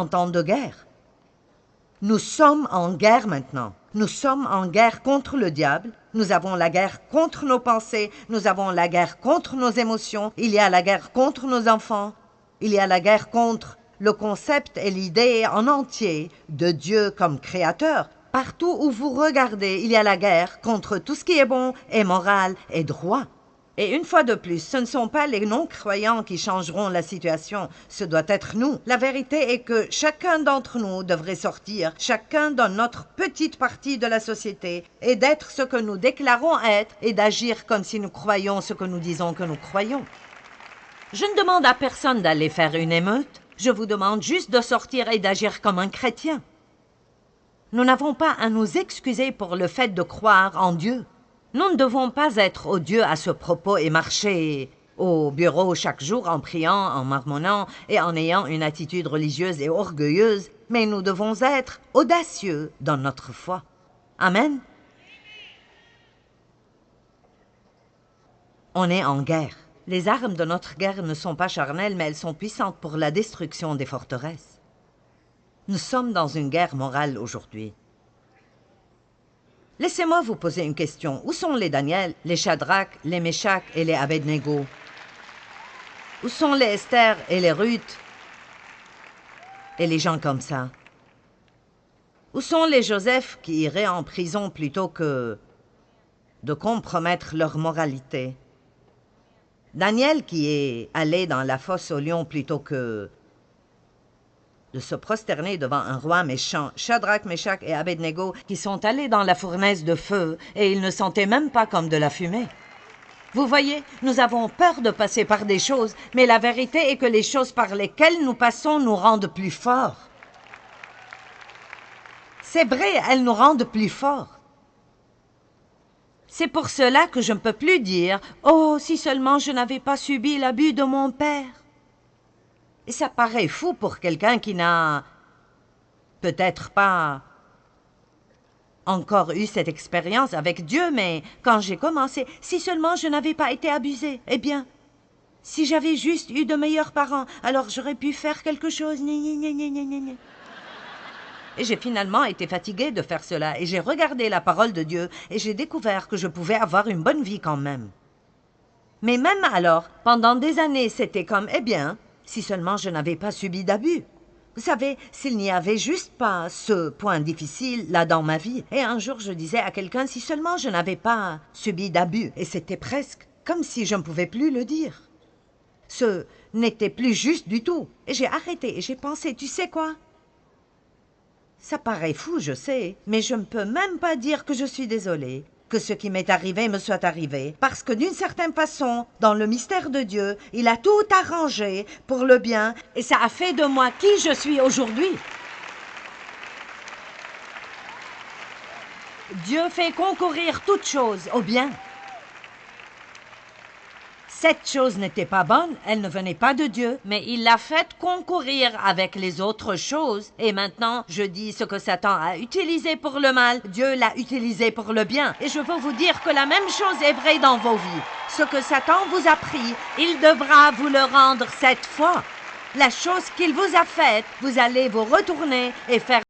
en temps de guerre. Nous sommes en guerre maintenant. Nous sommes en guerre contre le diable. Nous avons la guerre contre nos pensées. Nous avons la guerre contre nos émotions. Il y a la guerre contre nos enfants. Il y a la guerre contre le concept et l'idée en entier de Dieu comme créateur. Partout où vous regardez, il y a la guerre contre tout ce qui est bon et moral et droit. Et une fois de plus, ce ne sont pas les non-croyants qui changeront la situation, ce doit être nous. La vérité est que chacun d'entre nous devrait sortir, chacun dans notre petite partie de la société, et d'être ce que nous déclarons être, et d'agir comme si nous croyons ce que nous disons que nous croyons. Je ne demande à personne d'aller faire une émeute, je vous demande juste de sortir et d'agir comme un chrétien. Nous n'avons pas à nous excuser pour le fait de croire en Dieu. Nous ne devons pas être odieux à ce propos et marcher au bureau chaque jour en priant, en marmonnant et en ayant une attitude religieuse et orgueilleuse, mais nous devons être audacieux dans notre foi. Amen. On est en guerre. Les armes de notre guerre ne sont pas charnelles, mais elles sont puissantes pour la destruction des forteresses. Nous sommes dans une guerre morale aujourd'hui. Laissez-moi vous poser une question. Où sont les Daniel, les Shadrach, les Meshach et les Abednego? Où sont les Esther et les Ruth et les gens comme ça? Où sont les Joseph qui iraient en prison plutôt que de compromettre leur moralité? Daniel qui est allé dans la fosse aux lions plutôt que de se prosterner devant un roi méchant. Shadrach, Meshach et Abednego qui sont allés dans la fournaise de feu et ils ne sentaient même pas comme de la fumée. Vous voyez, nous avons peur de passer par des choses, mais la vérité est que les choses par lesquelles nous passons nous rendent plus forts. C'est vrai, elles nous rendent plus forts. C'est pour cela que je ne peux plus dire « Oh, si seulement je n'avais pas subi l'abus de mon père ». Et ça paraît fou pour quelqu'un qui n'a peut-être pas encore eu cette expérience avec Dieu, mais quand j'ai commencé, si seulement je n'avais pas été abusée, eh bien, si j'avais juste eu de meilleurs parents, alors j'aurais pu faire quelque chose. Et j'ai finalement été fatiguée de faire cela, et j'ai regardé la parole de Dieu, et j'ai découvert que je pouvais avoir une bonne vie quand même. Mais même alors, pendant des années, c'était comme, eh bien, si seulement je n'avais pas subi d'abus. Vous savez, s'il n'y avait juste pas ce point difficile là dans ma vie. Et un jour, je disais à quelqu'un, si seulement je n'avais pas subi d'abus. Et c'était presque comme si je ne pouvais plus le dire. Ce n'était plus juste du tout. Et j'ai arrêté et j'ai pensé, tu sais quoi? Ça paraît fou, je sais, mais je ne peux même pas dire que je suis désolée. Que ce qui m'est arrivé me soit arrivé, parce que d'une certaine façon, dans le mystère de Dieu, il a tout arrangé pour le bien, et ça a fait de moi qui je suis aujourd'hui. Dieu fait concourir toutes choses au bien. Cette chose n'était pas bonne, elle ne venait pas de Dieu, mais il l'a faite concourir avec les autres choses. Et maintenant, je dis ce que Satan a utilisé pour le mal, Dieu l'a utilisé pour le bien. Et je veux vous dire que la même chose est vraie dans vos vies. Ce que Satan vous a pris, il devra vous le rendre cette fois. La chose qu'il vous a faite, vous allez vous retourner et faire